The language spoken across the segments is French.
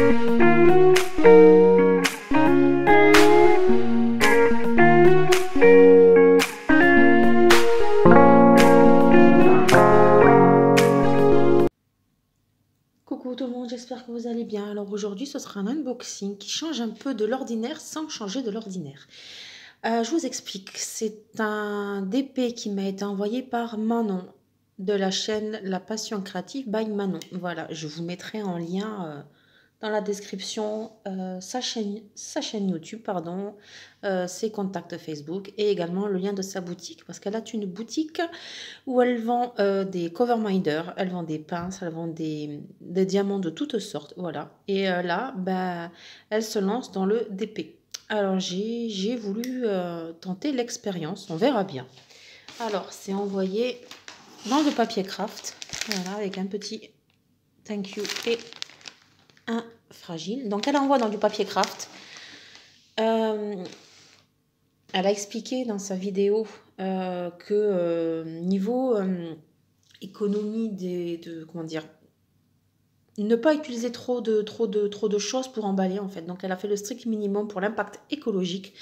Coucou tout le monde, j'espère que vous allez bien. Alors aujourd'hui, ce sera un unboxing qui change un peu de l'ordinaire sans changer de l'ordinaire. Je vous explique, c'est un DP qui m'a été envoyé par Manon de la chaîne La Passion Créative by Manon. Voilà, je vous mettrai en lien dans la description sa chaîne YouTube, pardon, ses contacts Facebook et également le lien de sa boutique parce qu'elle a une boutique où elle vend des cover minders, elle vend des pinces, elle vend des diamants de toutes sortes, voilà. Et là, bah, elle se lance dans le DP. Alors j'ai voulu tenter l'expérience, on verra bien. Alors c'est envoyé dans le papier craft, voilà, avec un petit thank you et un fragile. Donc elle envoie dans du papier craft. Elle a expliqué dans sa vidéo que niveau économie comment dire, ne pas utiliser trop de choses pour emballer en fait. Donc elle a fait le strict minimum pour l'impact écologique.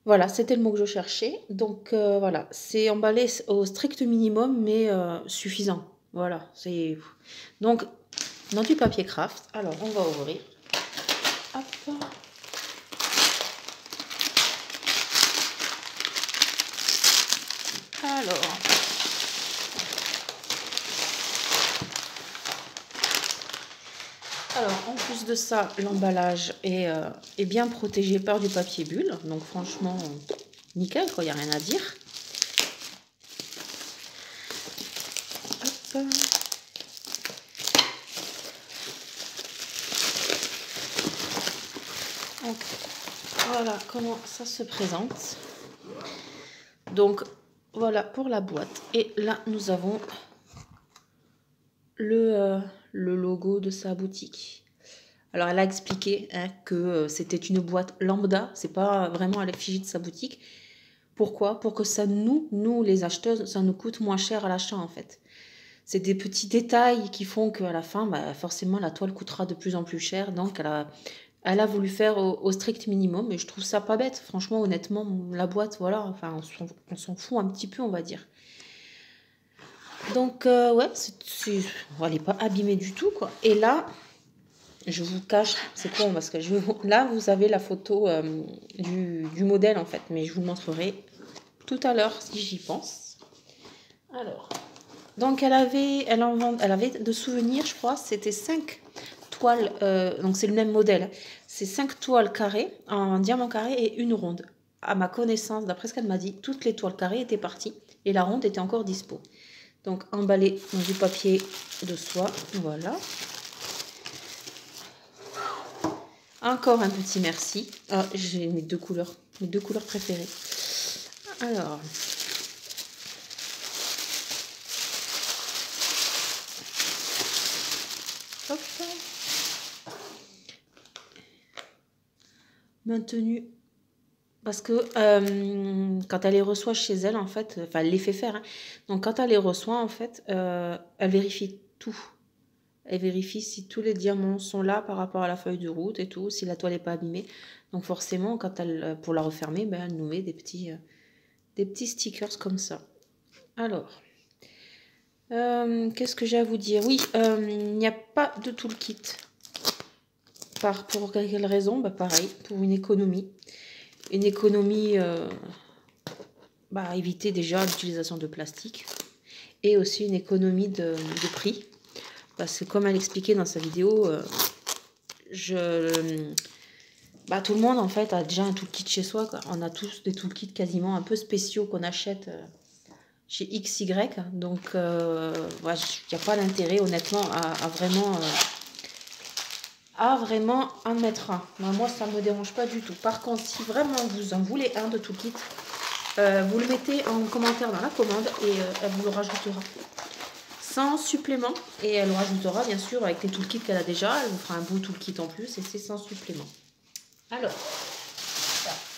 Voilà, c'était le mot que je cherchais. Donc voilà, c'est emballé au strict minimum mais suffisant. Voilà, c'est donc dans du papier craft. Alors on va ouvrir. Hop. Alors, en plus de ça, l'emballage est bien protégé par du papier bulle. Donc, franchement, nickel, quoi, il n'y a rien à dire. Hop. Donc, voilà comment ça se présente. Donc, voilà pour la boîte. Et là, nous avons le logo de sa boutique. Alors, elle a expliqué que c'était une boîte lambda, c'est pas vraiment à l'effigie de sa boutique. Pourquoi? Pour que ça nous les acheteuses, ça nous coûte moins cher à l'achat en fait. C'est des petits détails qui font qu'à la fin, bah, forcément, la toile coûtera de plus en plus cher. Donc, elle a voulu faire au strict minimum. Et je trouve ça pas bête. Franchement, honnêtement, la boîte, voilà, enfin, on s'en fout un petit peu, on va dire. Donc, ouais, elle n'est pas abîmée du tout, quoi. Et là, je vous cache, c'est con, parce que là, vous avez la photo du modèle, en fait. Mais je vous le montrerai tout à l'heure, si j'y pense. Alors, donc elle avait de souvenirs, je crois, c'était 5 toiles, donc c'est le même modèle. C'est 5 toiles carrées, en diamant carré et une ronde. À ma connaissance, d'après ce qu'elle m'a dit, toutes les toiles carrées étaient parties et la ronde était encore dispo. Donc emballée dans du papier de soie, voilà. Encore un petit merci. Ah, j'ai mes deux couleurs préférées. Alors, hop. Maintenue. Parce que quand elle les reçoit chez elle, en fait, enfin, elle les fait faire. Hein. Donc, quand elle les reçoit, en fait, elle vérifie tout. Elle vérifie si tous les diamants sont là par rapport à la feuille de route et tout, si la toile n'est pas abîmée. Donc, forcément, quand pour la refermer, ben, elle nous met des petits stickers comme ça. Alors, qu'est-ce que j'ai à vous dire? Oui, il n'y a pas de toolkit. Pour quelle raison? Bah, pareil, pour une économie. Une économie, éviter déjà l'utilisation de plastique. Et aussi une économie de prix. Parce que comme elle expliquait dans sa vidéo, tout le monde en fait a déjà un toolkit chez soi. Quoi. On a tous des toolkits quasiment un peu spéciaux qu'on achète chez XY. Donc, il n'y a pas d'intérêt honnêtement à vraiment en mettre un. Moi, ça ne me dérange pas du tout. Par contre, si vraiment vous en voulez un de toolkit, vous le mettez en commentaire dans la commande et elle vous le rajoutera. Sans supplément. Et elle le rajoutera, bien sûr, avec les toolkits qu'elle a déjà. Elle vous fera un beau toolkit en plus et c'est sans supplément. Alors,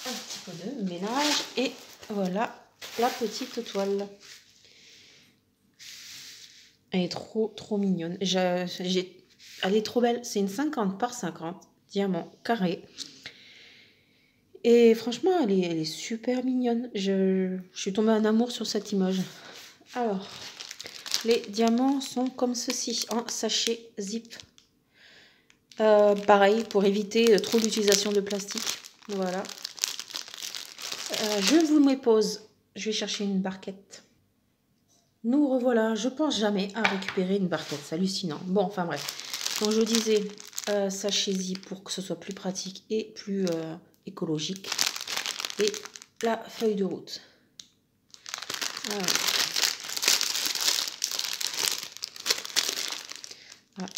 un petit peu de ménage et voilà la petite toile. Elle est trop mignonne. Elle est trop belle. C'est une 50 par 50 diamant carré. Et franchement, elle est super mignonne. Je suis tombée en amour sur cette image. Alors, les diamants sont comme ceci, en sachet zip. Pareil, pour éviter trop l'utilisation de plastique. Voilà. Je vous mets pause. Je vais chercher une barquette. Nous revoilà. Je pense jamais à récupérer une barquette. C'est hallucinant. Bon, enfin bref. Donc je disais, sachet zip pour que ce soit plus pratique et plus écologique. Et la feuille de route. Voilà. Voilà.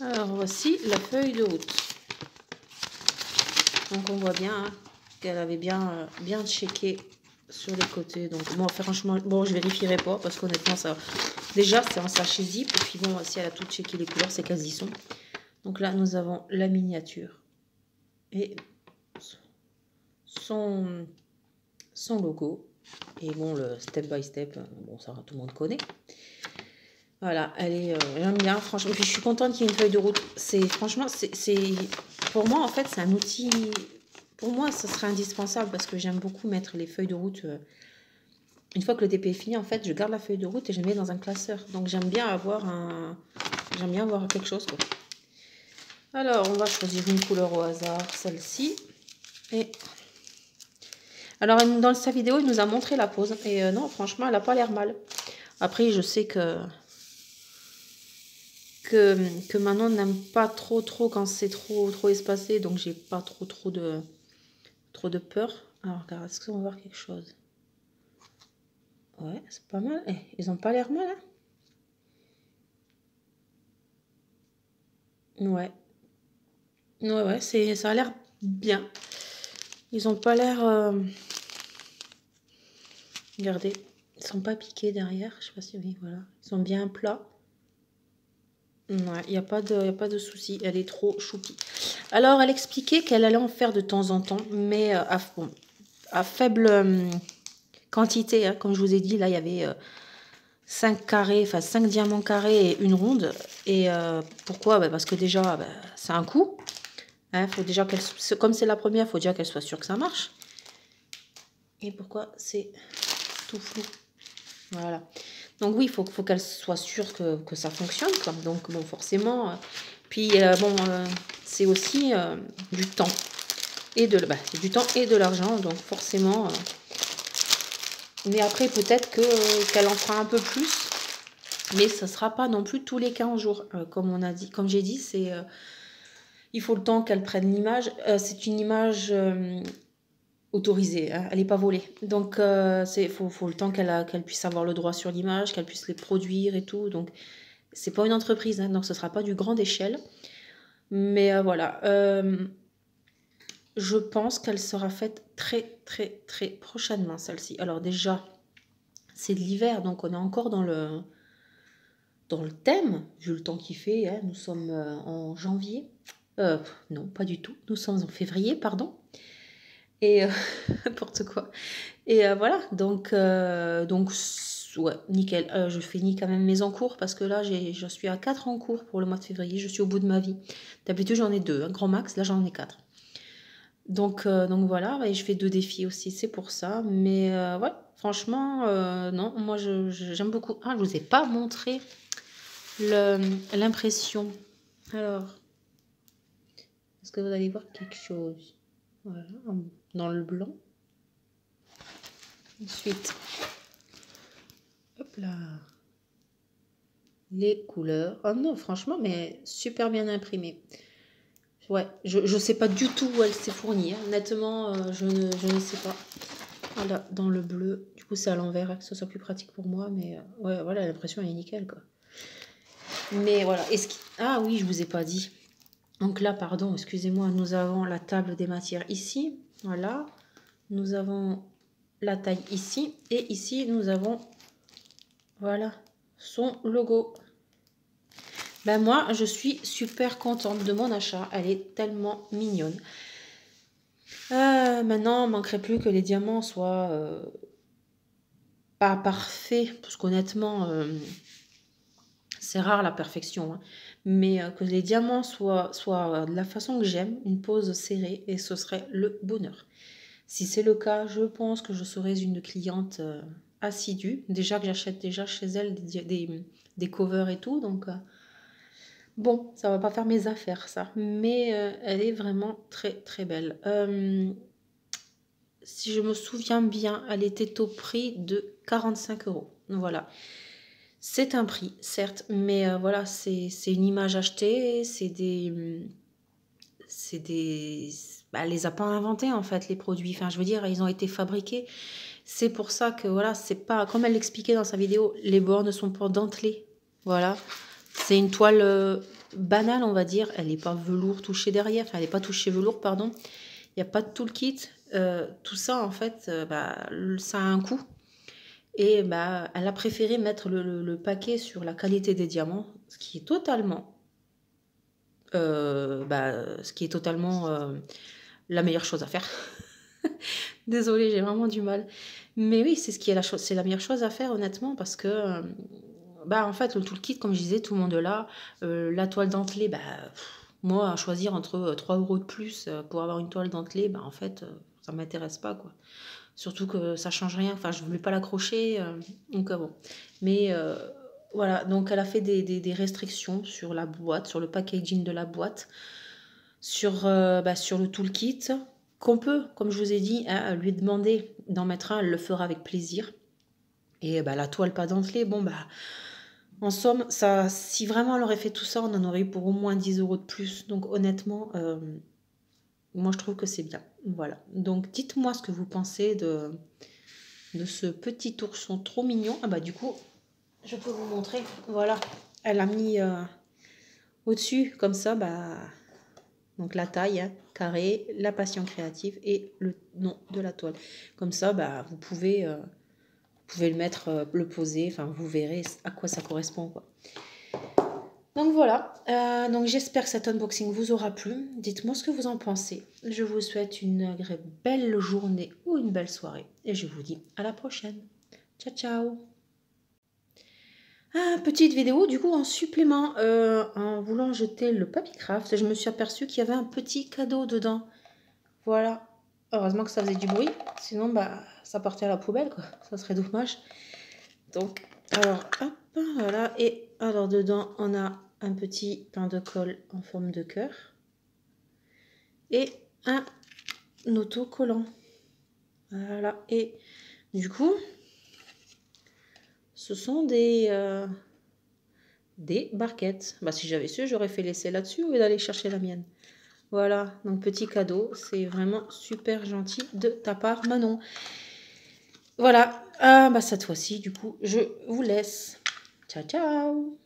Alors voici la feuille de route. Donc on voit bien hein, qu'elle avait bien checké sur les côtés. Donc bon, franchement, bon, je vérifierai pas parce qu'honnêtement, ça, déjà c'est en sachet zip. Et puis bon, si elle a tout checké les couleurs, c'est qu'elles y sont. Donc là, nous avons la miniature et son logo. Et bon, le step by step, bon, ça tout le monde connaît. Voilà, elle est, j'aime bien, franchement. Et puis je suis contente qu'il y ait une feuille de route. C'est, franchement, c'est, pour moi, en fait, c'est un outil. Pour moi, ce serait indispensable parce que j'aime beaucoup mettre les feuilles de route. Une fois que le DP est fini, en fait, je garde la feuille de route et je la mets dans un classeur. Donc j'aime bien avoir quelque chose, quoi. Alors, on va choisir une couleur au hasard, celle-ci. Et alors, dans sa vidéo, il nous a montré la pose. Et non, franchement, elle n'a pas l'air mal. Après, je sais que Manon n'aime pas trop quand c'est trop espacé. Donc, j'ai pas trop de peur. Alors, regarde, est-ce qu'on va voir quelque chose? Ouais, c'est pas mal. Eh, ils ont pas l'air mal, hein? Ouais. Ouais, ça a l'air bien. Ils ont pas l'air... Regardez, ils sont pas piqués derrière. Je sais pas si oui, voilà. Ils sont bien plats. Ouais, il n'y a pas de souci. Elle est trop choupie. Alors, elle expliquait qu'elle allait en faire de temps en temps, mais à faible quantité. Hein. Comme je vous ai dit, là, il y avait 5 carrés, enfin 5 diamants carrés et une ronde. Et pourquoi? Parce que déjà, c'est un coût. Hein, faut déjà comme c'est la première, il faut déjà qu'elle soit sûre que ça marche. Et pourquoi c'est tout flou? Voilà. Donc oui, il faut qu'elle soit sûre que ça fonctionne. Quoi. Donc bon, forcément. Puis bon, c'est aussi du temps. Et du temps et de l'argent. Donc forcément. Mais après, peut-être qu'elle en fera un peu plus. Mais ça ne sera pas non plus tous les 15 jours. Comme j'ai dit, il faut le temps qu'elle prenne l'image. C'est une image autorisée, hein, elle n'est pas volée. Donc, faut le temps qu'elle puisse avoir le droit sur l'image, qu'elle puisse les produire et tout. Donc, c'est pas une entreprise, hein, donc ce sera pas du grande échelle. Mais voilà. Je pense qu'elle sera faite très prochainement, celle-ci. Alors déjà, c'est de l'hiver, donc on est encore dans le thème, vu le temps qu'il fait. Hein, nous sommes en janvier. Non, pas du tout. Nous sommes en février, pardon. Et n'importe quoi. Et voilà, donc ouais, nickel. Je finis quand même mes encours parce que là, je suis à 4 encours pour le mois de février. Je suis au bout de ma vie. D'habitude, j'en ai 2, un grand max. Là, j'en ai 4. Donc voilà, et je fais 2 défis aussi, c'est pour ça. Mais ouais, franchement, non, moi, j'aime beaucoup. Ah, je vous ai pas montré l'impression. Alors, est-ce que vous allez voir quelque chose? Voilà, dans le blanc. Ensuite, hop là, les couleurs. Oh non, franchement, mais super bien imprimé. Ouais, je sais pas du tout où elle s'est fournie. Hein. Honnêtement, je ne sais pas. Voilà, dans le bleu. Du coup, c'est à l'envers, hein, que ce soit plus pratique pour moi. Mais ouais, voilà, l'impression est nickel, quoi. Mais voilà. Ah oui, je vous ai pas dit. Donc là, pardon, excusez-moi, nous avons la table des matières ici. Voilà. Nous avons la taille ici. Et ici, nous avons, voilà, son logo. Ben moi, je suis super contente de mon achat. Elle est tellement mignonne. Maintenant, il ne manquerait plus que les diamants soient pas parfait, parce qu'honnêtement, c'est rare la perfection, hein, mais que les diamants soient de la façon que j'aime, une pose serrée, et ce serait le bonheur. Si c'est le cas, je pense que je serais une cliente assidue. Déjà que j'achète déjà chez elle des covers et tout, donc bon, ça va pas faire mes affaires ça. Mais elle est vraiment très très belle. Si je me souviens bien, elle était au prix de 45 euros. Voilà. C'est un prix, certes, mais voilà, c'est une image achetée, c'est des... Bah, elle les a pas inventés en fait, les produits. Enfin, je veux dire, ils ont été fabriqués. C'est pour ça que voilà, c'est pas... Comme elle l'expliquait dans sa vidéo, les bords ne sont pas dentelés. Voilà. C'est une toile banale, on va dire. Elle n'est pas velours touché derrière. Enfin, elle n'est pas touchée velours, pardon. Il n'y a pas de toolkit. Tout ça, en fait, bah, ça a un coût. Et bah, elle a préféré mettre le paquet sur la qualité des diamants, ce qui est totalement, la meilleure chose à faire. Désolée, j'ai vraiment du mal. Mais oui, c'est ce qui est c'est la meilleure chose à faire, honnêtement, parce que, bah, en fait, le toolkit, comme je disais, tout le monde l'a. La toile dentelée, bah, moi, à choisir entre 3 euros de plus pour avoir une toile dentelée, bah, en fait, ça m'intéresse pas, quoi. Surtout que ça change rien. Enfin, je voulais pas l'accrocher. Donc, bon. Mais voilà. Donc, elle a fait des restrictions sur la boîte, sur le packaging de la boîte, sur le toolkit, qu'on peut, comme je vous ai dit, hein, lui demander d'en mettre un. Elle le fera avec plaisir. Et bah, la toile pas dentelée, bon, bah, en somme, ça, si vraiment elle aurait fait tout ça, on en aurait eu pour au moins 10 euros de plus. Donc, honnêtement, moi, je trouve que c'est bien. Voilà. Donc, dites-moi ce que vous pensez de ce petit ourson trop mignon. Ah bah du coup, je peux vous montrer. Voilà, elle a mis au-dessus, comme ça, bah, donc la taille, hein, carré, la passion créative et le nom de la toile. Comme ça, bah, vous pouvez le mettre, le poser, enfin vous verrez à quoi ça correspond, quoi. Donc voilà, donc j'espère que cet unboxing vous aura plu. Dites-moi ce que vous en pensez. Je vous souhaite une belle journée ou une belle soirée. Et je vous dis à la prochaine. Ciao, ciao. Ah, petite vidéo du coup en supplément. En voulant jeter le papier craft, je me suis aperçue qu'il y avait un petit cadeau dedans. Voilà. Heureusement que ça faisait du bruit. Sinon, bah, ça partait à la poubelle, quoi. Ça serait dommage. Donc, alors, hop, voilà. Et alors, dedans, on a un petit pain de colle en forme de cœur. Et un autocollant. Voilà. Et du coup, ce sont des barquettes. Bah, si j'avais su, j'aurais fait l'essai là-dessus au lieu d'aller chercher la mienne. Voilà, donc petit cadeau. C'est vraiment super gentil de ta part, Manon. Voilà, bah cette fois-ci, du coup, je vous laisse. Ciao, ciao!